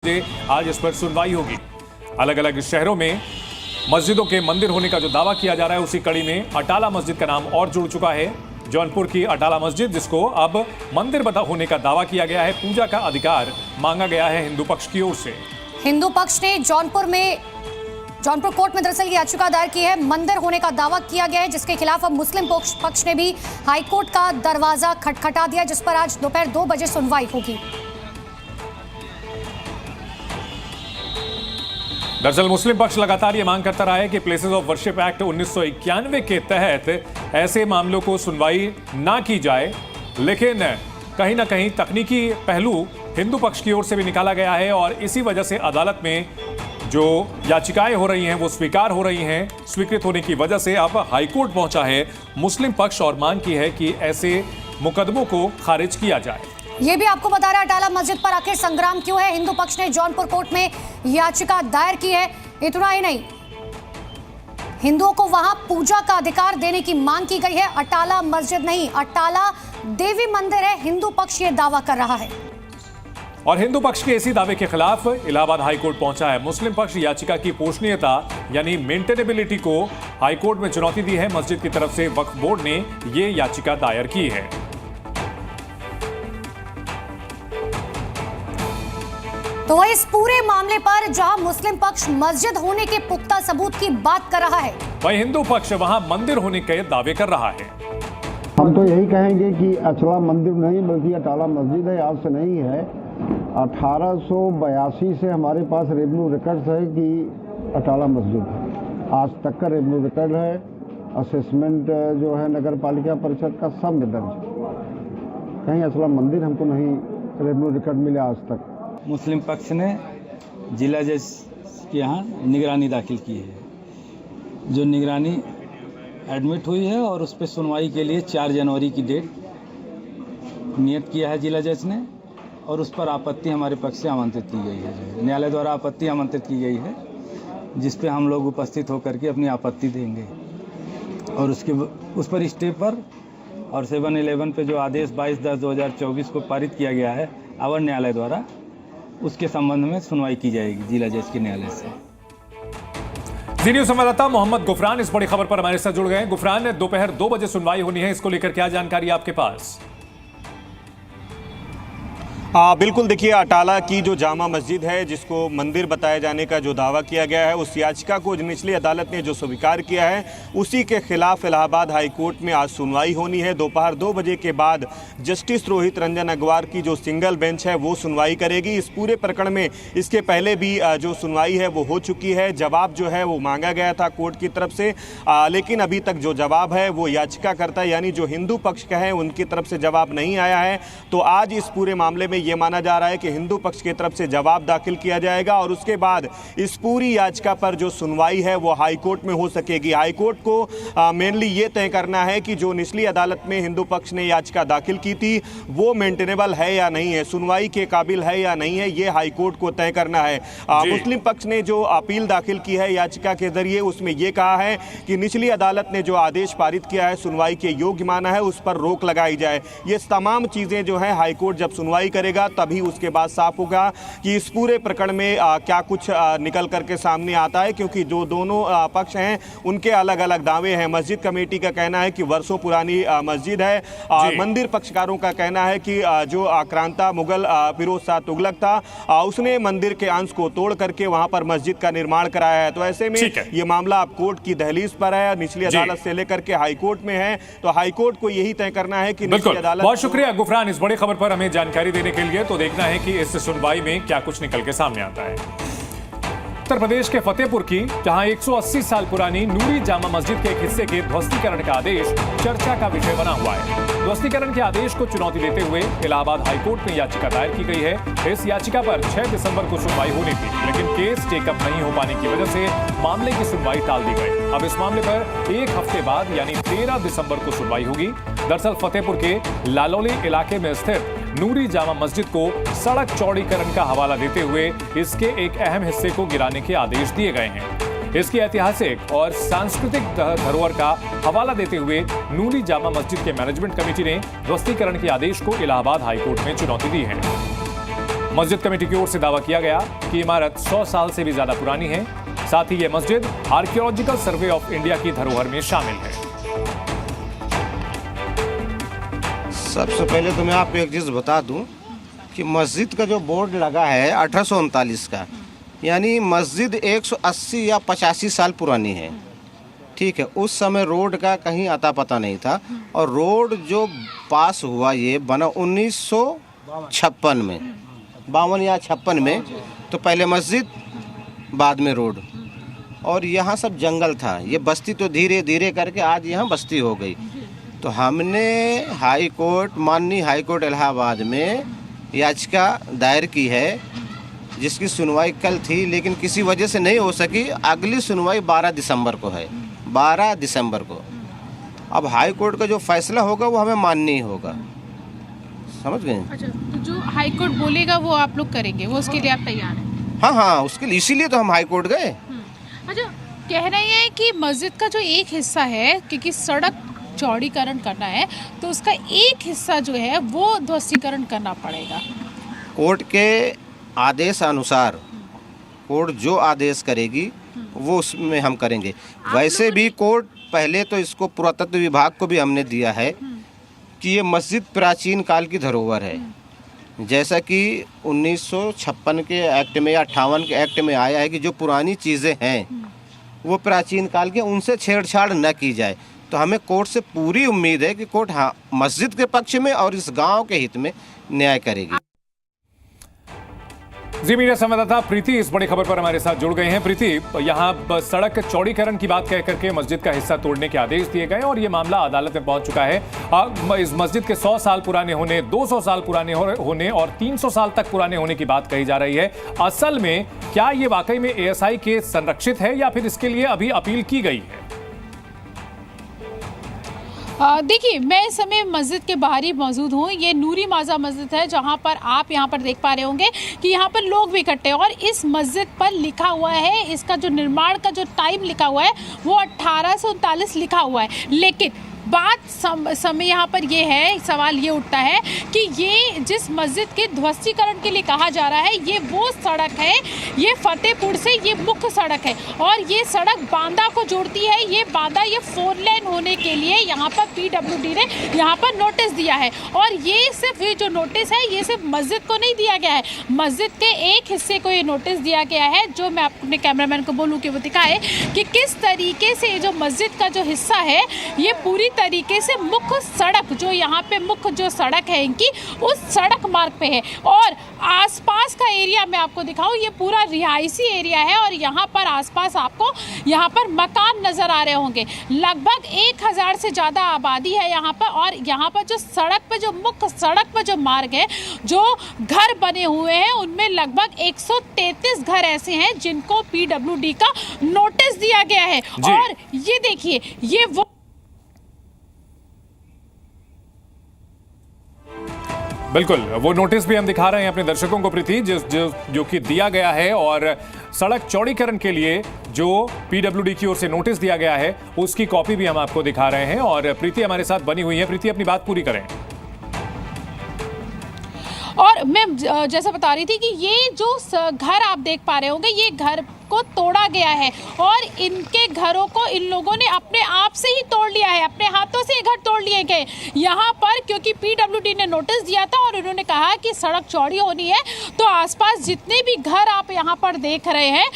आज इस पर सुनवाई होगी। अलग अलग शहरों में मस्जिदों के मंदिर होने का जो दावा किया जा रहा है, उसी कड़ी में अटाला मस्जिद का नाम और जुड़ चुका है। जौनपुर की अटाला मस्जिद, जिसको अब मंदिर होने का दावा किया गया है, पूजा का अधिकार मांगा गया है हिंदू पक्ष की ओर से। हिंदू पक्ष ने जौनपुर कोर्ट में दरअसल याचिका दायर की है। मंदिर होने का दावा किया गया है, जिसके खिलाफ अब मुस्लिम पक्ष ने भी हाईकोर्ट का दरवाजा खटखटा दिया, जिस पर आज दोपहर 2 बजे सुनवाई होगी। दरअसल मुस्लिम पक्ष लगातार ये मांग करता रहा है कि प्लेसेस ऑफ वर्शिप एक्ट 1991 के तहत ऐसे मामलों को सुनवाई ना की जाए, लेकिन कहीं ना कहीं तकनीकी पहलू हिंदू पक्ष की ओर से भी निकाला गया है और इसी वजह से अदालत में जो याचिकाएं हो रही हैं वो स्वीकार हो रही हैं। स्वीकृत होने की वजह से अब हाईकोर्ट पहुंचा है मुस्लिम पक्ष और मांग की है कि ऐसे मुकदमों को खारिज किया जाए। ये भी आपको बता रहा है अटाला मस्जिद पर आखिर संग्राम क्यों है। हिंदू पक्ष ने जौनपुर कोर्ट में याचिका दायर की है। इतना ही नहीं, हिंदुओं को वहां पूजा का अधिकार देने की मांग की गई है। अटाला मस्जिद नहीं, अटाला देवी मंदिर है, हिंदू पक्ष ये दावा कर रहा है। और हिंदू पक्ष के इसी दावे के खिलाफ इलाहाबाद हाईकोर्ट पहुंचा है। मुस्लिम पक्ष याचिका की पोषणीयता यानी मेंटेनेबिलिटी को हाईकोर्ट में चुनौती दी है। मस्जिद की तरफ से वक्फ बोर्ड ने ये याचिका दायर की है। तो इस पूरे मामले पर जहां मुस्लिम पक्ष मस्जिद होने के पुख्ता सबूत की बात कर रहा है, वहीं हिंदू पक्ष वहां मंदिर होने के दावे कर रहा है। हम तो यही कहेंगे कि अचला मंदिर नहीं बल्कि अटाला मस्जिद है, आज से नहीं है। 1882 से हमारे पास रेवेन्यू रिकॉर्ड्स है कि अटाला मस्जिद है, आज तक का रेवेन्यू रिकॉर्ड है। असेसमेंट जो है नगर पालिका परिषद का सब में दर्ज, कहीं अचला मंदिर हमको नहीं रेवेन्यू रिकॉर्ड मिला आज तक। मुस्लिम पक्ष ने जिला जज के यहाँ निगरानी दाखिल की है, जो निगरानी एडमिट हुई है और उस पर सुनवाई के लिए 4 जनवरी की डेट नियत किया है जिला जज ने, और उस पर आपत्ति हमारे पक्ष से आमंत्रित की गई है। न्यायालय द्वारा आपत्ति आमंत्रित की गई है, जिस पे हम लोग उपस्थित होकर के अपनी आपत्ति देंगे और उस पर स्टे पर और 7/11 पे जो आदेश 22/10/2024 को पारित किया गया है अवर न्यायालय द्वारा, उसके संबंध में सुनवाई की जाएगी जिला जज के न्यायालय से। जी न्यूज़ संवाददाता मोहम्मद गुफरान इस बड़ी खबर पर हमारे साथ जुड़ गए हैं। गुफरान, दोपहर 2 बजे सुनवाई होनी है, इसको लेकर क्या जानकारी आपके पास? बिल्कुल, देखिए अटाला की जो जामा मस्जिद है जिसको मंदिर बताए जाने का जो दावा किया गया है, उस याचिका को निचली अदालत ने जो स्वीकार किया है, उसी के खिलाफ इलाहाबाद हाई कोर्ट में आज सुनवाई होनी है। दोपहर 2 बजे के बाद जस्टिस रोहित रंजन अग्रवाल की जो सिंगल बेंच है वो सुनवाई करेगी। इस पूरे प्रकरण में इसके पहले भी जो सुनवाई है वो हो चुकी है। जवाब जो है वो मांगा गया था कोर्ट की तरफ से, लेकिन अभी तक जो जवाब है वो याचिकाकर्ता यानी जो हिंदू पक्ष का है उनकी तरफ से जवाब नहीं आया है। तो आज इस पूरे मामले में ये माना जा रहा है कि हिंदू पक्ष की तरफ से जवाब दाखिल किया जाएगा और उसके बाद इस पूरी याचिका पर जो सुनवाई है वो हाई कोर्ट में हो सकेगी। हाई कोर्ट को मेनली ये तय करना है कि जो निचली अदालत में हिंदू पक्ष ने याचिका दाखिल की थी वो मेंटेनेबल है या नहीं है, सुनवाई के काबिल है या नहीं है, ये हाई कोर्ट को तय करना है। मुस्लिम पक्ष ने जो अपील दाखिल की है याचिका के जरिए, उसमें यह कहा है कि निचली अदालत ने जो आदेश पारित किया है सुनवाई के योग्य माना है, उस पर रोक लगाई जाए। ये तमाम चीजें जो है हाई कोर्ट जब सुनवाई करेगा तभी उसके बाद साफ होगा कि इस पूरे प्रकरण में क्या कुछ निकल करके सामने आता है, क्योंकि जो दोनों पक्ष हैं उनके अलग अलग दावे हैं। मस्जिद कमेटी का कहना है कि वर्षों पुरानी मस्जिद है, मंदिर पक्षकारों का कहना है कि जो आक्रांता मुगल फिरोज शाह तुगलक था उसने मंदिर के अंश को तोड़ करके वहां पर मस्जिद का निर्माण कराया है। तो ऐसे में ये मामला अब कोर्ट की दहलीज पर है, निचली अदालत से लेकर के हाईकोर्ट में है। तो हाईकोर्ट को यही तय करना है कि निचली अदालत। बहुत शुक्रिया गुफरान इस बड़ी खबर पर हमें जानकारी देने के लिए। तो देखना है कि इस सुनवाई में क्या कुछ निकल के सामने आता है। उत्तर प्रदेश के फतेहपुर की जहां 180 साल पुरानी नूरी जामा मस्जिद के एक हिस्से के ध्वस्तीकरण का आदेश चर्चा का विषय बना हुआ है। ध्वस्तीकरण के आदेश को चुनौती देते हुए इलाहाबाद हाईकोर्ट में याचिका दायर की गई है। इस याचिका पर 6 दिसंबर को सुनवाई होनी थी, लेकिन केस टेकअप नहीं हो पाने की वजह से मामले की सुनवाई टाल दी गई। अब इस मामले पर 1 हफ्ते बाद यानी 13 दिसंबर को सुनवाई होगी। दरअसल फतेहपुर के लालौली इलाके में स्थित नूरी जामा मस्जिद को सड़क चौड़ीकरण का हवाला देते हुए इसके एक अहम हिस्से को गिराने के आदेश दिए गए हैं। इसकी ऐतिहासिक और सांस्कृतिक धरोहर का हवाला देते हुए नूरी जामा मस्जिद के मैनेजमेंट कमेटी ने ध्वस्तीकरण के आदेश को इलाहाबाद हाईकोर्ट में चुनौती दी है। मस्जिद कमेटी की ओर से दावा किया गया कि इमारत 100 साल से भी ज्यादा पुरानी है। साथ ही ये मस्जिद आर्कियोलॉजिकल सर्वे ऑफ इंडिया की धरोहर में शामिल है। सबसे पहले तो मैं आपको एक चीज़ बता दूं कि मस्जिद का जो बोर्ड लगा है 1839 का, यानी मस्जिद 180 या 85 साल पुरानी है। ठीक है, उस समय रोड का कहीं अता पता नहीं था और रोड जो पास हुआ ये बना 1956 में, 52 या 56 में। तो पहले मस्जिद बाद में रोड, और यहाँ सब जंगल था। ये बस्ती तो धीरे धीरे करके आज यहाँ बस्ती हो गई। तो हमने हाई कोर्ट, माननीय हाई कोर्ट इलाहाबाद में याचिका दायर की है, जिसकी सुनवाई कल थी लेकिन किसी वजह से नहीं हो सकी। अगली सुनवाई 12 दिसंबर को है, 12 दिसंबर को। अब हाई कोर्ट का जो फैसला होगा वो हमें माननी होगा, समझ गए? अच्छा, तो जो हाई कोर्ट बोलेगा वो आप लोग करेंगे, वो उसके लिए आप तैयार हैं? हाँ हाँ, उसके लिए, इसीलिए तो हम हाई कोर्ट गए। अच्छा, कह रहे हैं कि मस्जिद का जो एक हिस्सा है, क्योंकि सड़क चौड़ीकरण करना है तो उसका एक हिस्सा जो है वो ध्वस्तीकरण करना पड़ेगा। कोर्ट के आदेश अनुसार कोर्ट जो आदेश करेगी वो उसमें हम करेंगे। वैसे भी कोर्ट पहले तो इसको पुरातत्व विभाग को भी हमने दिया है कि ये मस्जिद प्राचीन काल की धरोहर है। जैसा कि 1956 के एक्ट में या 58 के एक्ट में आया है कि जो पुरानी चीज़ें हैं वो प्राचीन काल के, उनसे छेड़छाड़ न की जाए। तो हमें कोर्ट से पूरी उम्मीद है कि कोर्ट हाँ मस्जिद के पक्ष में और इस गांव के हित में न्याय करेगी। जी मीडिया संवाददाता प्रीति इस बड़ी खबर पर हमारे साथ जुड़ गए हैं। प्रीति, यहाँ सड़क चौड़ीकरण की बात कह करके मस्जिद का हिस्सा तोड़ने के आदेश दिए गए और ये मामला अदालत में पहुंच चुका है। इस मस्जिद के 100 साल पुराने होने, 200 साल पुराने होने और 300 साल तक पुराने होने की बात कही जा रही है। असल में क्या ये वाकई में ASI के संरक्षित है या फिर इसके लिए अभी अपील की गई है? देखिए, मैं इस समय मस्जिद के बाहर ही मौजूद हूँ। ये नूरी माजा मस्जिद है, जहाँ पर आप यहाँ पर देख पा रहे होंगे कि यहाँ पर लोग भी इकट्ठे हैं और इस मस्जिद पर लिखा हुआ है, इसका जो निर्माण का जो टाइम लिखा हुआ है वो 1839 लिखा हुआ है। लेकिन बात समय यहाँ पर ये है, सवाल ये उठता है कि ये जिस मस्जिद के ध्वस्तीकरण के लिए कहा जा रहा है ये वो सड़क है, ये फतेहपुर से ये मुख्य सड़क है और ये सड़क बांदा को जोड़ती है। ये बांदा, ये 4 लेन होने के लिए यहाँ पर PWD ने यहाँ पर नोटिस दिया है और ये सिर्फ ये जो नोटिस है ये सिर्फ मस्जिद को नहीं दिया गया है, मस्जिद के एक हिस्से को ये नोटिस दिया गया है। जो मैं अपने कैमरामैन को बोलूँ कि वो दिखाए कि किस तरीके से जो मस्जिद का जो हिस्सा है ये पूरी तरीके से मुख्य सड़क, जो यहाँ पे मुख्य जो सड़क है इनकी, उस सड़क मार्ग पे है। और आसपास का एरिया मैं आपको दिखाऊं, ये पूरा रिहायशी एरिया है और यहाँ पर आसपास आपको यहाँ पर मकान नजर आ रहे होंगे। लगभग 1000 से ज़्यादा आबादी है यहाँ पर और यहाँ पर जो सड़क पे, जो मुख्य सड़क पर जो मार्ग है, जो घर बने हुए हैं उनमें लगभग 133 घर ऐसे हैं जिनको PWD का नोटिस दिया गया है। और ये देखिए, ये वो बिल्कुल वो नोटिस भी हम दिखा रहे हैं अपने दर्शकों को प्रीति, जो कि दिया गया है और सड़क चौड़ीकरण के लिए जो PWD की ओर से नोटिस दिया गया है उसकी कॉपी भी हम आपको दिखा रहे हैं। और प्रीति हमारे साथ बनी हुई है। प्रीति, अपनी बात पूरी करें। और मैं जैसा बता रही थी कि ये जो घर आप देख पा रहे होंगे, ये घर को तोड़ा गया है और इनके घरों को इन लोगों ने अपने आप से ही तोड़ लिया है, अपने हाथों से ये घर तोड़ लिए गए यहाँ पर, क्योंकि PWD ने नोटिस दिया था और उन्होंने कहा कि सड़क चौड़ी होनी है। तो आसपास जितने भी घर आप यहाँ पर देख रहे हैं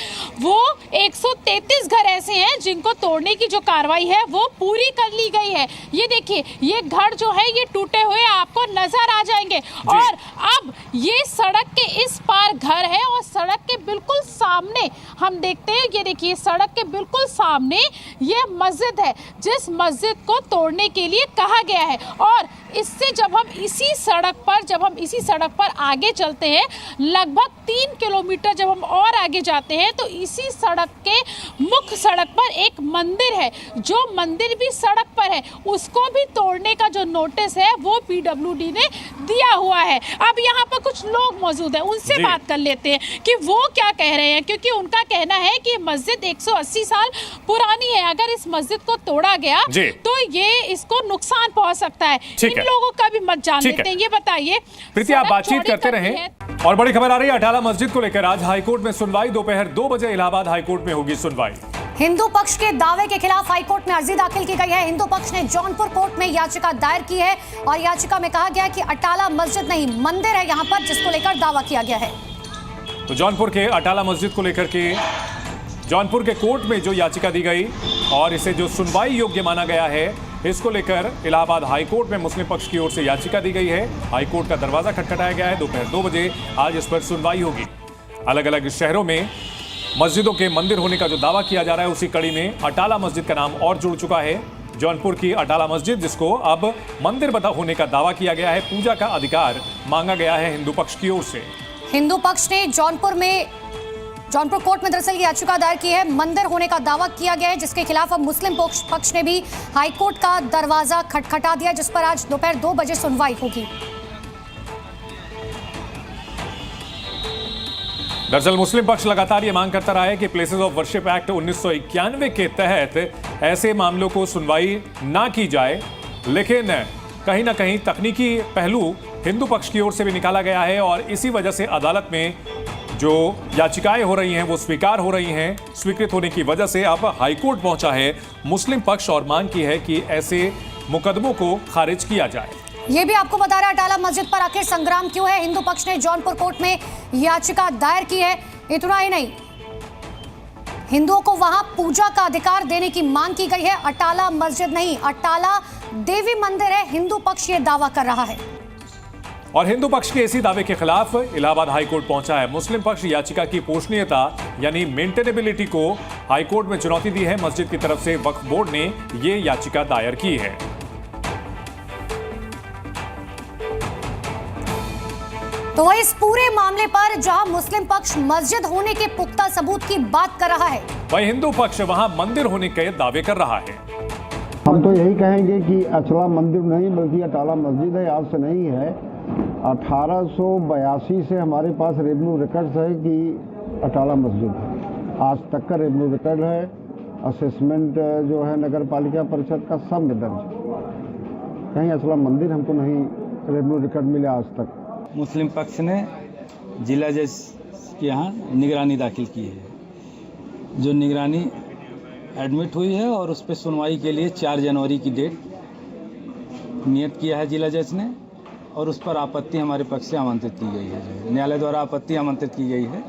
वो 133 घर ऐसे हैं जिनको तोड़ने की जो कार्रवाई है वो पूरी कर ली गई है। ये देखिए, ये घर जो है ये टूटे हुए आपको नजर आ जाएंगे और अब ये सड़क के इस पार घर है और सड़क के बिल्कुल सामने हम देखते हैं, ये देखिए सड़क के बिल्कुल सामने ये मस्जिद है जिस मस्जिद को तोड़ने के लिए कहा गया है। और इससे जब हम इसी सड़क पर आगे चलते हैं, लगभग 3 किलोमीटर जब हम और आगे जाते हैं तो इसी सड़क के मुख्य सड़क पर एक मंदिर है, जो मंदिर भी सड़क पर है, उसको भी तोड़ने का जो नोटिस है वो PWD ने दिया हुआ है। अब यहाँ पर कुछ लोग मौजूद हैं, उनसे बात कर लेते हैं कि वो क्या कह रहे हैं, क्योंकि उनका कहना है कि मस्जिद 180 साल पुरानी है। अगर इस मस्जिद को तोड़ा गया तो ये इसको नुकसान पहुंच सकता है। इन लोगों का भी मत जान लेते हैं। ये बताइए प्रीति, आप बातचीत करते रहें। और बड़ी खबर आ रही है अटाला मस्जिद को लेकर। आज हाईकोर्ट में सुनवाई, दोपहर 2 बजे इलाहाबाद हाईकोर्ट में होगी सुनवाई। हिंदू पक्ष के दावे के खिलाफ हाईकोर्ट में अर्जी दाखिल की गई है। हिंदू पक्ष ने जौनपुर कोर्ट में याचिका दायर की है और याचिका में कहा गया है कि अटाला मस्जिद नहीं मंदिर है यहां पर, जिसको लेकर दावा किया गया है। तो जौनपुर के अटाला मस्जिद को लेकर के जौनपुर के कोर्ट में जो याचिका दी गई और इसे जो सुनवाई योग्य माना गया है, इसको लेकर इलाहाबाद हाईकोर्ट में मुस्लिम पक्ष की ओर से याचिका दी गई है। हाईकोर्ट का दरवाजा खटखटाया गया है। दोपहर 2 बजे आज इस पर सुनवाई होगी। अलग अलग शहरों में मस्जिदों के मंदिर होने का जो दावा किया जा रहा है, उसी कड़ी में अटाला मस्जिद का नाम और जुड़ चुका है। जौनपुर की अटाला मस्जिद, जिसको अब मंदिर होने का दावा किया गया है, पूजा का अधिकार मांगा गया है हिंदू पक्ष की ओर से। हिंदू पक्ष ने जौनपुर कोर्ट में दरअसल याचिका दायर की है। मंदिर होने का दावा किया गया है, जिसके खिलाफ अब मुस्लिम पक्ष ने भी हाईकोर्ट का दरवाजा खटखटा दिया, जिस पर आज दोपहर 2 बजे सुनवाई होगी। दरअसल मुस्लिम पक्ष लगातार ये मांग करता रहा है कि प्लेसेस ऑफ वर्शिप एक्ट 1991 के तहत ऐसे मामलों को सुनवाई ना की जाए, लेकिन कहीं ना कहीं तकनीकी पहलू हिंदू पक्ष की ओर से भी निकाला गया है और इसी वजह से अदालत में जो याचिकाएं हो रही हैं वो स्वीकार हो रही हैं। स्वीकृत होने की वजह से अब हाईकोर्ट पहुंचा है मुस्लिम पक्ष और मांग की है कि ऐसे मुकदमों को खारिज किया जाए। ये भी आपको बता रहा है अटाला मस्जिद पर आखिर संग्राम क्यों है। हिंदू पक्ष ने जौनपुर कोर्ट में याचिका दायर की है। इतना ही नहीं, हिंदुओं को वहां पूजा का अधिकार देने की मांग की गई है। अटाला मस्जिद नहीं, अटाला देवी मंदिर है, हिंदू पक्ष ये दावा कर रहा है। और हिंदू पक्ष के इसी दावे के खिलाफ इलाहाबाद हाईकोर्ट पहुंचा है। मुस्लिम पक्ष याचिका की पोषणीयता यानी मेंटेनेबिलिटी को हाईकोर्ट में चुनौती दी है। मस्जिद की तरफ से वक्फ बोर्ड ने ये याचिका दायर की है। तो इस पूरे मामले पर जहां मुस्लिम पक्ष मस्जिद होने के पुख्ता सबूत की बात कर रहा है, वहीं हिंदू पक्ष वहां मंदिर होने के दावे कर रहा है। हम तो यही कहेंगे कि अचला मंदिर नहीं बल्कि अटाला मस्जिद है, आज से नहीं है। 1882 से हमारे पास रेवेन्यू रिकॉर्ड्स है कि अटाला मस्जिद है। आज तक का रेवेन्यू रिकॉर्ड है, असेसमेंट जो है नगर पालिका परिषद का सब में दर्ज है। कहीं अचला मंदिर हमको नहीं रेवेन्यू रिकॉर्ड मिले आज तक। मुस्लिम पक्ष ने जिला जज के यहाँ निगरानी दाखिल की है। जो निगरानी एडमिट हुई है और उस पर सुनवाई के लिए 4 जनवरी की डेट नियत किया है जिला जज ने, और उस पर आपत्ति हमारे पक्ष से आमंत्रित की गई है। न्यायालय द्वारा आपत्ति आमंत्रित की गई है,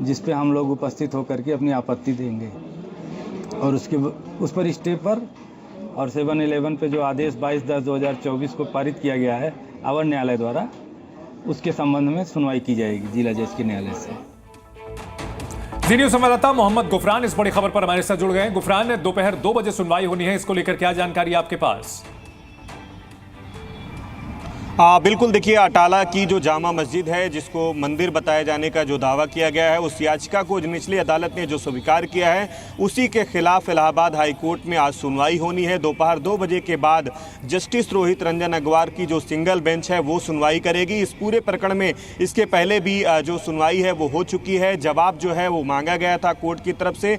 जिस पे हम लोग उपस्थित होकर के अपनी आपत्ति देंगे और उस पर स्टे पर और 7/11 पे जो आदेश 22/10/2024 को पारित किया गया है अवर न्यायालय द्वारा, उसके संबंध में सुनवाई की जाएगी जिला जज के न्यायालय से। जी न्यूज़ संवाददाता मोहम्मद गुफरान इस बड़ी खबर पर हमारे साथ जुड़ गए हैं। गुफरान, दोपहर 2 बजे सुनवाई होनी है, इसको लेकर क्या जानकारी आपके पास? बिल्कुल, देखिए अटाला की जो जामा मस्जिद है, जिसको मंदिर बताए जाने का जो दावा किया गया है, उस याचिका को निचली अदालत ने जो स्वीकार किया है, उसी के खिलाफ इलाहाबाद हाईकोर्ट में आज सुनवाई होनी है। दोपहर 2 बजे के बाद जस्टिस रोहित रंजन अग्रवाल की जो सिंगल बेंच है वो सुनवाई करेगी। इस पूरे प्रकरण में इसके पहले भी जो सुनवाई है वो हो चुकी है। जवाब जो है वो मांगा गया था कोर्ट की तरफ से,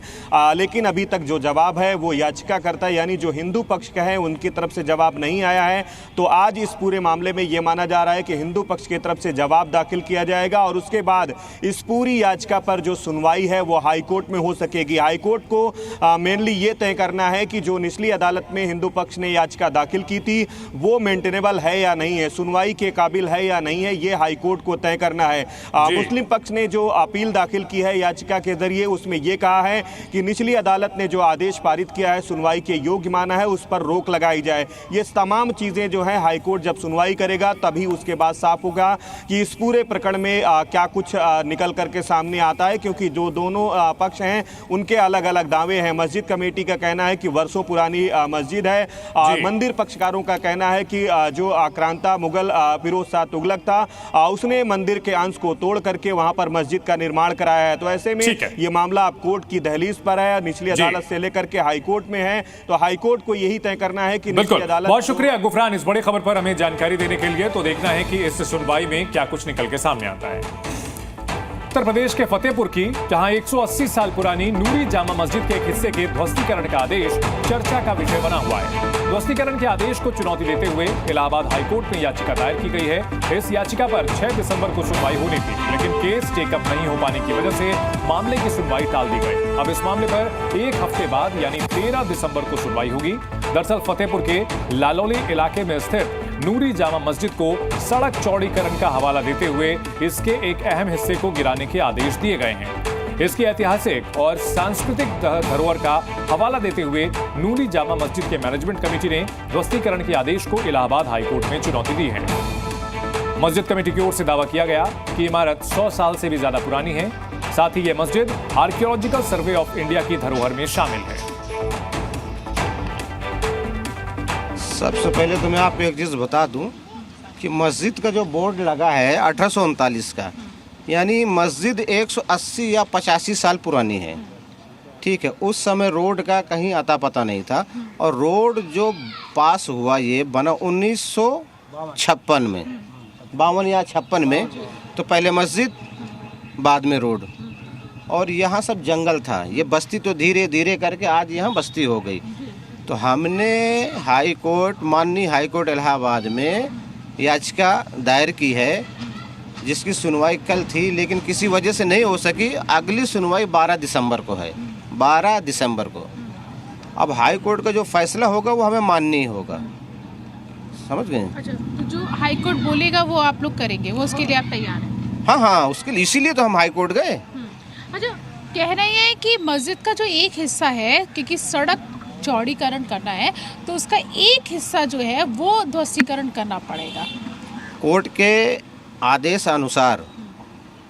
लेकिन अभी तक जो जवाब है वो याचिकाकर्ता यानी जो हिंदू पक्ष का है उनकी तरफ से जवाब नहीं आया है। तो आज इस पूरे मामले में ये माना जा रहा है कि हिंदू पक्ष की तरफ से जवाब दाखिल किया जाएगा और उसके बाद इस पूरी याचिका पर जो सुनवाई है वो हाई कोर्ट में हो सकेगी। हाई कोर्ट को मेनली ये तय करना है कि जो निचली अदालत में हिंदू पक्ष ने याचिका दाखिल की थी वो मेंटेनेबल है या नहीं है, सुनवाई के काबिल है या नहीं है, ये हाई कोर्ट को तय करना है। मुस्लिम पक्ष ने जो अपील दाखिल की है याचिका के जरिए, उसमें यह कहा है कि निचली अदालत ने जो आदेश पारित किया है सुनवाई के योग्य माना है, उस पर रोक लगाई जाए। ये तमाम चीज़ें जो है हाई कोर्ट जब सुनवाई करेगा तभी उसके बाद साफ होगा कि इस पूरे प्रकरण में क्या कुछ निकल करके सामने आता है, क्योंकि जो दोनों पक्ष हैं उनके अलग अलग दावे हैं। मस्जिद कमेटी का कहना है कि वर्षों पुरानी मस्जिद है, मंदिर पक्षकारों का कहना है कि जो आक्रांता मुगल फिरोज शाह तुगलक था उसने मंदिर के अंश को तोड़ करके वहां पर मस्जिद का निर्माण कराया है। तो ऐसे में ये मामला अब कोर्ट की दहलीज पर है, निचली अदालत से लेकर के हाई कोर्ट में है। तो हाई कोर्ट को यही तय करना है कि निचली अदालत। बहुत शुक्रिया गुफरान इस बड़ी खबर पर हमें जानकारी देने के लिए। तो देखना है कि इस सुनवाई में क्या कुछ निकल के सामने आता है। उत्तर प्रदेश के फतेहपुर की जहां 180 साल पुरानी नूरी जामा मस्जिद के एक हिस्से के ध्वस्तीकरण का आदेश चर्चा का विषय बना हुआ है। ध्वस्तीकरण के आदेश को चुनौती देते हुए इलाहाबाद हाईकोर्ट में याचिका दायर की गई है। इस याचिका पर 6 दिसंबर को सुनवाई होनी थी, लेकिन केस टेकअप नहीं हो पाने की वजह से मामले की सुनवाई टाल दी गई। अब इस मामले पर एक हफ्ते बाद यानी 13 दिसंबर को सुनवाई होगी। दरअसल फतेहपुर के लालौली इलाके में स्थित नूरी जामा मस्जिद को सड़क चौड़ीकरण का हवाला देते हुए इसके एक अहम हिस्से को गिराने के आदेश दिए गए हैं। इसकी ऐतिहासिक और सांस्कृतिक धरोहर का हवाला देते हुए नूरी जामा मस्जिद के मैनेजमेंट कमेटी ने ध्वस्तीकरण के आदेश को इलाहाबाद हाईकोर्ट में चुनौती दी है। मस्जिद कमेटी की ओर से दावा किया गया कि इमारत 100 साल से भी ज्यादा पुरानी है। साथ ही यह मस्जिद आर्कियोलॉजिकल सर्वे ऑफ इंडिया की धरोहर में शामिल है। सबसे पहले तो मैं आपको एक चीज़ बता दूं कि मस्जिद का जो बोर्ड लगा है 1839 का, यानी मस्जिद 180 या 85 साल पुरानी है। ठीक है, उस समय रोड का कहीं अता पता नहीं था और रोड जो पास हुआ ये बना 1956 में, 52 या 56 में। तो पहले मस्जिद, बाद में रोड, और यहाँ सब जंगल था। ये बस्ती तो धीरे धीरे करके आज यहाँ बस्ती हो गई। तो हमने हाई कोर्ट, माननीय हाई कोर्ट इलाहाबाद में याचिका दायर की है, जिसकी सुनवाई कल थी, लेकिन किसी वजह से नहीं हो सकी। अगली सुनवाई 12 दिसंबर को है, 12 दिसंबर को। अब हाई कोर्ट का जो फैसला होगा वो हमें माननीय होगा, समझ गए? अच्छा, तो जो हाई कोर्ट बोलेगा वो आप लोग करेंगे, वो उसके लिए आप तैयार हैं? हाँ हाँ, उसके लिए, इसीलिए तो हम हाई कोर्ट गए। अच्छा, कह रहे हैं कि मस्जिद का जो एक हिस्सा है, क्योंकि सड़क चौड़ीकरण करना है, तो उसका एक हिस्सा जो है वो ध्वस्तीकरण करना पड़ेगा। कोर्ट के आदेश अनुसार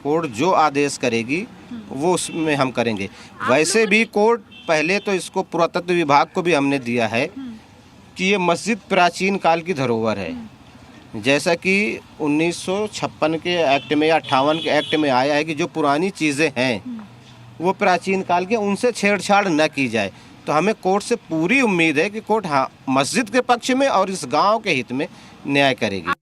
कोर्ट जो आदेश करेगी वो उसमें हम करेंगे। वैसे भी कोर्ट पहले तो इसको पुरातत्व विभाग को भी हमने दिया है कि ये मस्जिद प्राचीन काल की धरोहर है। जैसा कि 1956 के एक्ट में या 58 के एक्ट में आया है कि जो पुरानी चीज़ें हैं वो प्राचीन काल के, उनसे छेड़छाड़ न की जाए। तो हमें कोर्ट से पूरी उम्मीद है कि कोर्ट हाँ मस्जिद के पक्ष में और इस गांव के हित में न्याय करेगी।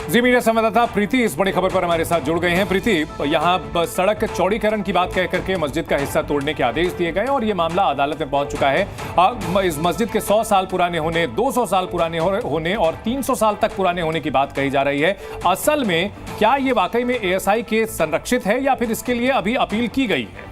जी मीडिया संवाददाता प्रीति इस बड़ी खबर पर हमारे साथ जुड़ गए हैं। प्रीति, यहाँ सड़क चौड़ीकरण की बात कह करके मस्जिद का हिस्सा तोड़ने के आदेश दिए गए और ये मामला अदालत में पहुंच चुका है। इस मस्जिद के 100 साल पुराने होने, 200 साल पुराने होने और 300 साल तक पुराने होने की बात कही जा रही है। असल में क्या ये वाकई में ASI के संरक्षित है या फिर इसके लिए अभी अपील की गई है?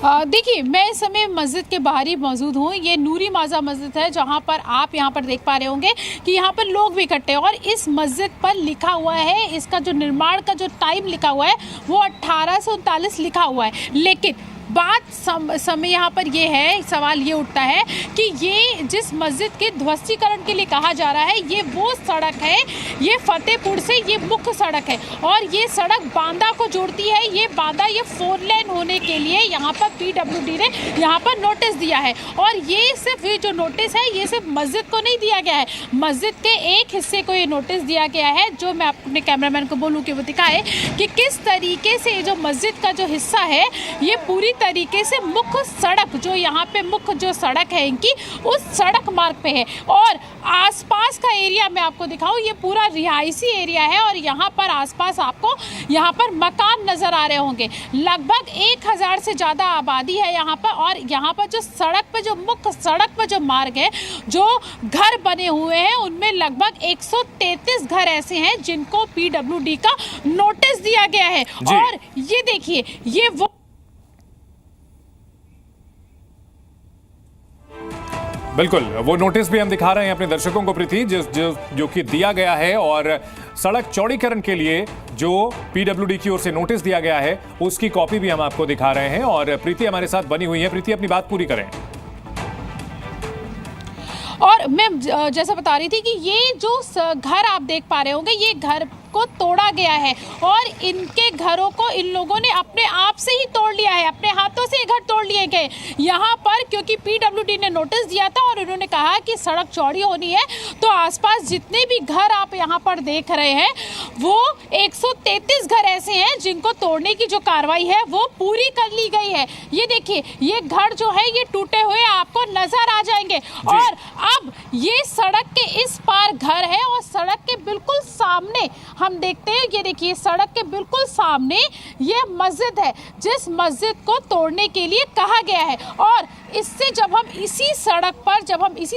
देखिए, मैं इस समय मस्जिद के बाहर ही मौजूद हूँ। ये नूरी माजा मस्जिद है, जहाँ पर आप यहाँ पर देख पा रहे होंगे कि यहाँ पर लोग भी इकट्ठे हैं और इस मस्जिद पर लिखा हुआ है, इसका जो निर्माण का जो टाइम लिखा हुआ है वो 1839 लिखा हुआ है। लेकिन बात समय यहाँ पर ये है, सवाल ये उठता है कि ये जिस मस्जिद के ध्वस्तीकरण के लिए कहा जा रहा है, ये वो सड़क है, ये फतेहपुर से ये मुख्य सड़क है और ये सड़क बांदा को जोड़ती है। ये बांदा, ये 4 लेन होने के लिए यहाँ पर PWD ने यहाँ पर नोटिस दिया है और ये सिर्फ ये जो नोटिस है ये सिर्फ मस्जिद को नहीं दिया गया है, मस्जिद के एक हिस्से को ये नोटिस दिया गया है। जो मैं अपने कैमरामैन को बोलूँ कि वो दिखाए कि किस तरीके से जो मस्जिद का जो हिस्सा है ये पूरी तरीके से मुख्य सड़क, जो यहाँ पे मुख्य जो सड़क है इनकी, उस सड़क मार्ग पे है और आसपास का एरिया मैं आपको दिखाऊं, ये पूरा रिहायशी एरिया है और यहाँ पर आसपास आपको यहाँ पर मकान नजर आ रहे होंगे। लगभग 1000 से ज़्यादा आबादी है यहाँ पर और यहाँ पर जो सड़क पे, जो मुख्य सड़क पर जो मार्ग है, जो घर बने हुए हैं उनमें लगभग 133 घर ऐसे हैं जिनको PWD का नोटिस दिया गया है। और ये देखिए, ये वो बिल्कुल वो नोटिस भी हम दिखा रहे हैं अपने दर्शकों को प्रीति, जो कि दिया गया है और सड़क चौड़ीकरण के लिए जो PWD की ओर से नोटिस दिया गया है उसकी कॉपी भी हम आपको दिखा रहे हैं और प्रीति हमारे साथ बनी हुई है। प्रीति, अपनी बात पूरी करें। और मैं जैसा बता रही थी कि ये जो घर आप देख पा रहे होंगे, ये घर को तोड़ा गया है और इनके घरों को इन लोगों ने अपने आप से ही तोड़ लिया है, अपने हाथों से घर तोड़ लिए गए यहाँ पर, क्योंकि पीडब्ल्यूडी ने नोटिस दिया था और उन्होंने कहा कि सड़क चौड़ी होनी है। तो आसपास जितने भी घर आप यहाँ पर देख रहे हैं वो 133 घर ऐसे हैं जिनको तोड़ने की जो कार्रवाई है वो पूरी कर ली गई है। ये देखिए, ये घर जो है ये टूटे हुए आपको नजर आ जाएंगे और अब ये सड़क के इस पार घर है और सड़क के बिल्कुल सामने हम देखते हैं, ये देखिए सड़क के बिल्कुल सामने ये मस्जिद है जिस मस्जिद को तोड़ने के लिए कहा गया है। और इससे जब हम इसी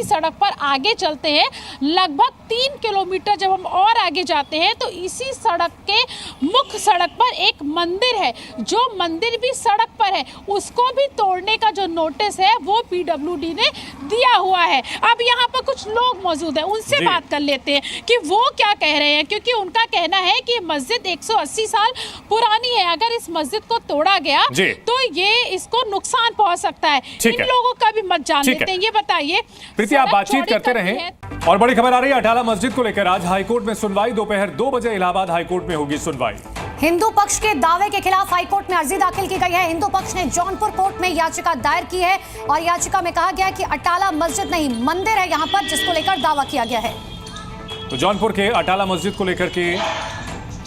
सड़क पर आगे चलते हैं, लगभग 3 किलोमीटर जब हम और आगे जाते हैं तो इसी सड़क के मुख्य सड़क पर एक मंदिर है, जो मंदिर भी सड़क पर है, उसको भी तोड़ने का जो नोटिस है वो पीडब्ल्यूडी ने दिया हुआ है। अब यहाँ पर कुछ लोग मौजूद हैं, उनसे बात कर लेते हैं कि वो क्या कह रहे हैं, क्योंकि उनका कहना है कि मस्जिद 180 साल पुरानी है, अगर इस मस्जिद को तोड़ा गया तो ये इसको नुकसान पहुंच सकता है। इन लोगों का भी मत जान लेते हैं। ये बताइए प्रीति, आप बातचीत करते रहें। और बड़ी खबर आ रही है अटाला मस्जिद को लेकर, आज हाईकोर्ट में सुनवाई, दोपहर 2 बजे इलाहाबाद हाईकोर्ट में होगी सुनवाई। हिंदू पक्ष के दावे के खिलाफ हाईकोर्ट में अर्जी दाखिल की गई है। हिंदू पक्ष ने जौनपुर कोर्ट में याचिका दायर की है और याचिका में कहा गया है कि अटाला मस्जिद नहीं मंदिर है यहाँ पर, जिसको लेकर दावा किया गया है। तो जौनपुर के अटाला मस्जिद को लेकर के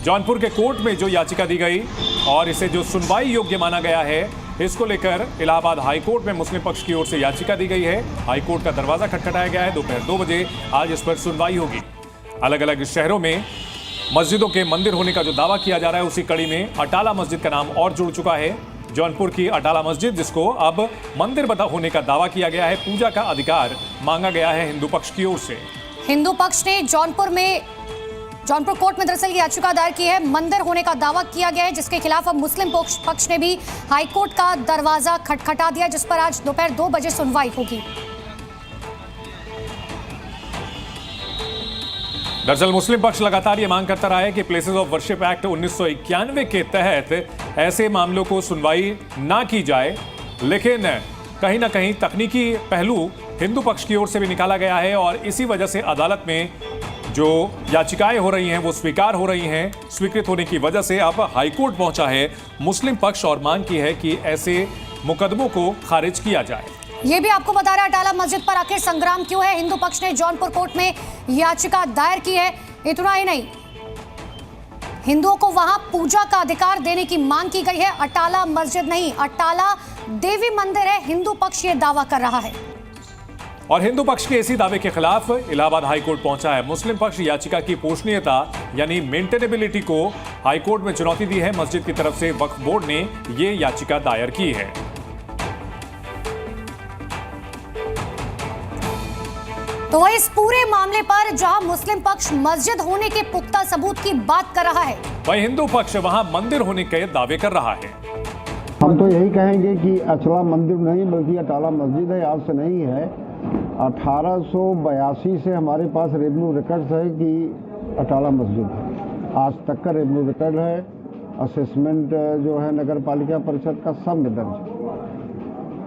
जौनपुर के कोर्ट में जो याचिका दी गई और इसे जो सुनवाई योग्य माना गया है, इसको लेकर इलाहाबाद हाईकोर्ट में मुस्लिम पक्ष की ओर से याचिका दी गई है। हाईकोर्ट का दरवाजा खटखटाया गया है, दोपहर 2 बजे आज इस पर सुनवाई होगी। अलग अलग शहरों में मस्जिदों के मंदिर होने का जो दावा किया जा रहा है, उसी कड़ी में अटाला मस्जिद का नाम और जुड़ चुका है। जौनपुर की अटाला मस्जिद, जिसको अब मंदिर होने का दावा किया गया है, पूजा का अधिकार मांगा गया है हिंदू पक्ष की ओर से। हिंदू पक्ष ने जौनपुर कोर्ट में दरअसल याचिका दायर की है, मंदिर होने का दावा किया गया है, जिसके खिलाफ अब मुस्लिम पक्ष ने भी हाईकोर्ट का दरवाजा खटखटा दिया, जिस पर आज दोपहर 2 बजे सुनवाई होगी। दरअसल मुस्लिम पक्ष लगातार ये मांग करता रहा है कि प्लेसेस ऑफ वर्शिप एक्ट 1991 के तहत ऐसे मामलों को सुनवाई ना की जाए, लेकिन कहीं ना कहीं तकनीकी पहलू हिंदू पक्ष की ओर से भी निकाला गया है और इसी वजह से अदालत में जो याचिकाएं हो रही हैं वो स्वीकार हो रही हैं। स्वीकृत होने की वजह से अब हाईकोर्ट पहुंचा है मुस्लिम पक्ष और मांग की है कि ऐसे मुकदमों को खारिज किया जाए। ये भी आपको बता रहा है अटाला मस्जिद पर आखिर संग्राम क्यों है। हिंदू पक्ष ने जौनपुर कोर्ट में याचिका दायर की है। इतना ही नहीं, हिंदुओं को वहां पूजा का अधिकार देने की मांग की गई है। अटाला मस्जिद नहीं, अटाला देवी मंदिर है, हिंदू पक्ष ये दावा कर रहा है। और हिंदू पक्ष के इसी दावे के खिलाफ इलाहाबाद हाईकोर्ट पहुंचा है मुस्लिम पक्ष। याचिका की पोषणीयता यानी मेंटेनेबिलिटी को हाईकोर्ट में चुनौती दी है। मस्जिद की तरफ से वक्फ बोर्ड ने ये याचिका दायर की है। तो वह इस पूरे मामले पर जहां मुस्लिम पक्ष मस्जिद होने के पुख्ता सबूत की बात कर रहा है, वहीं हिंदू पक्ष वहां मंदिर होने के दावे कर रहा है। हम तो यही कहेंगे कि अचला मंदिर नहीं बल्कि अटाला मस्जिद है, आज से नहीं है। 1882 से हमारे पास रेवेन्यू रिकॉर्ड्स है कि अटाला मस्जिद है, आज तक का रेवेन्यू रिकॉर्ड है। असेसमेंट जो है नगर पालिका परिषद का सब में दर्ज है।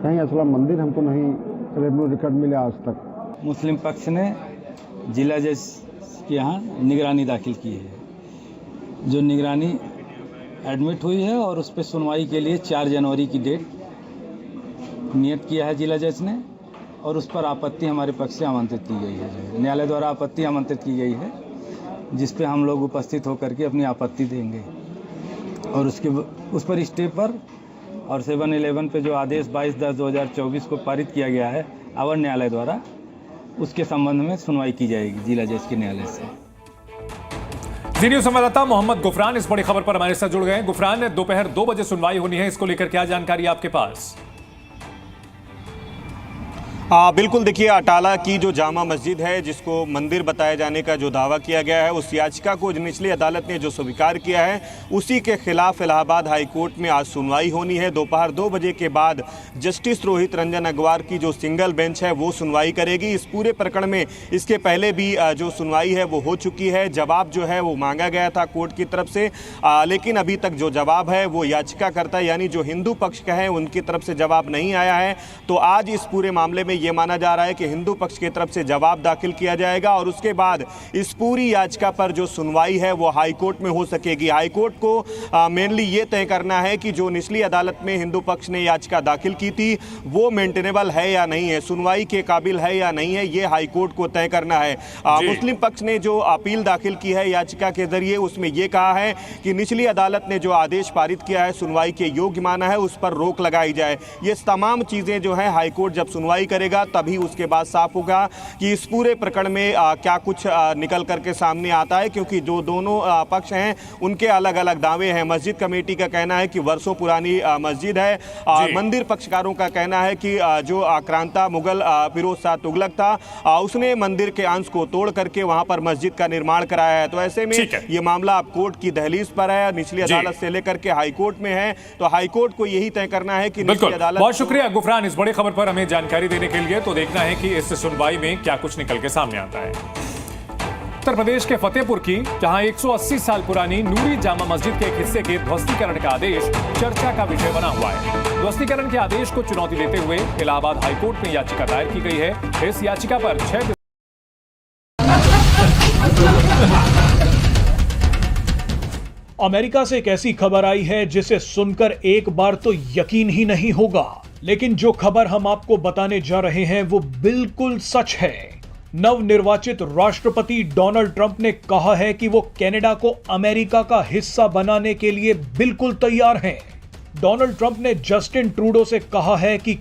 कहीं अचला मंदिर हमको नहीं रेवेन्यू रिकॉर्ड मिला आज तक। मुस्लिम पक्ष ने जिला जज के यहाँ निगरानी दाखिल की है, जो निगरानी एडमिट हुई है और उस पर सुनवाई के लिए 4 जनवरी की डेट नियत किया है जिला जज ने, और उस पर आपत्ति हमारे पक्ष से आमंत्रित की गई है। न्यायालय द्वारा आपत्ति आमंत्रित की गई है, जिस पे हम लोग उपस्थित होकर के अपनी आपत्ति देंगे और उस पर स्टे पर और 7/11 पे जो आदेश 22/10/2024 को पारित किया गया है अवर न्यायालय द्वारा, उसके संबंध में सुनवाई की जाएगी जिला जज के न्यायालय से। जी न्यूज़ संवाददाता मोहम्मद गुफरान इस बड़ी खबर पर हमारे साथ जुड़ गए। गुफरान, दोपहर 2 बजे सुनवाई होनी है, इसको लेकर क्या जानकारी आपके पास? बिल्कुल, देखिए अटाला की जो जामा मस्जिद है जिसको मंदिर बताए जाने का जो दावा किया गया है, उस याचिका को निचली अदालत ने जो स्वीकार किया है उसी के खिलाफ इलाहाबाद हाई कोर्ट में आज सुनवाई होनी है। दोपहर 2 बजे के बाद जस्टिस रोहित रंजन अग्रवाल की जो सिंगल बेंच है वो सुनवाई करेगी। इस पूरे प्रकरण में इसके पहले भी जो सुनवाई है वो हो चुकी है। जवाब जो है वो मांगा गया था कोर्ट की तरफ से, लेकिन अभी तक जो जवाब है वो याचिकाकर्ता यानी जो हिंदू पक्ष का है उनकी तरफ से जवाब नहीं आया है। तो आज इस पूरे मामले में ये माना जा रहा है कि हिंदू पक्ष की तरफ से जवाब दाखिल किया जाएगा और उसके बाद इस पूरी याचिका पर जो सुनवाई है वो हाईकोर्ट में हो सकेगी। हाईकोर्ट को मेनली ये तय करना है कि जो निचली अदालत में हिंदू पक्ष ने याचिका दाखिल की थी वो मेंटेनेबल है या नहीं है, सुनवाई के काबिल है या नहीं है, ये हाईकोर्ट को तय करना है। मुस्लिम पक्ष ने जो अपील दाखिल की है याचिका के जरिए उसमें यह कहा है कि निचली अदालत ने जो आदेश पारित किया है सुनवाई के योग्य माना है, उस पर रोक लगाई जाए। ये तमाम चीजें जो है हाईकोर्ट जब सुनवाई करेगा तभी उसके बाद साफ होगा कि इस पूरे प्रकरण में क्या कुछ निकल करके सामने आता है, क्योंकि जो दोनों पक्ष हैं उनके अलग अलग दावे हैं। मस्जिद कमेटी का कहना है कि वर्षों पुरानी मस्जिद है और मंदिर पक्षकारों का कहना है कि जो आक्रांता मुगल फिरोज शाह तुगलक था उसने मंदिर के अंश को तोड़ करके वहां पर मस्जिद का निर्माण कराया है। तो ऐसे में ये मामला अब कोर्ट की दहलीज पर है, निचली अदालत से लेकर के हाईकोर्ट में है, तो हाईकोर्ट को यही तय करना है कि निचली अदालत। बहुत शुक्रिया गुफरान इस बड़ी खबर पर हमें जानकारी देने के लिए। तो देखना है कि इस सुनवाई में क्या कुछ निकल के सामने आता है। उत्तर प्रदेश के फतेहपुर की जहां 180 साल पुरानी नूरी जामा मस्जिद के एक हिस्से के ध्वस्तीकरण का आदेश चर्चा का विषय बना हुआ है। ध्वस्तीकरण के आदेश को चुनौती देते हुए इलाहाबाद हाईकोर्ट में याचिका दायर की गई है। इस याचिका पर 6 अमेरिका से एक ऐसी खबर आई है जिसे सुनकर एक बार तो यकीन ही नहीं होगा, लेकिन जो खबर हम आपको बताने जा रहे हैं वो बिल्कुल सच है। नवनिर्वाचित राष्ट्रपति डोनाल्ड ट्रंप ने कहा है कि वो कनाडा को अमेरिका का हिस्सा बनाने के लिए बिल्कुल तैयार हैं। डोनाल्ड ट्रंप ने जस्टिन ट्रूडो से कहा है कि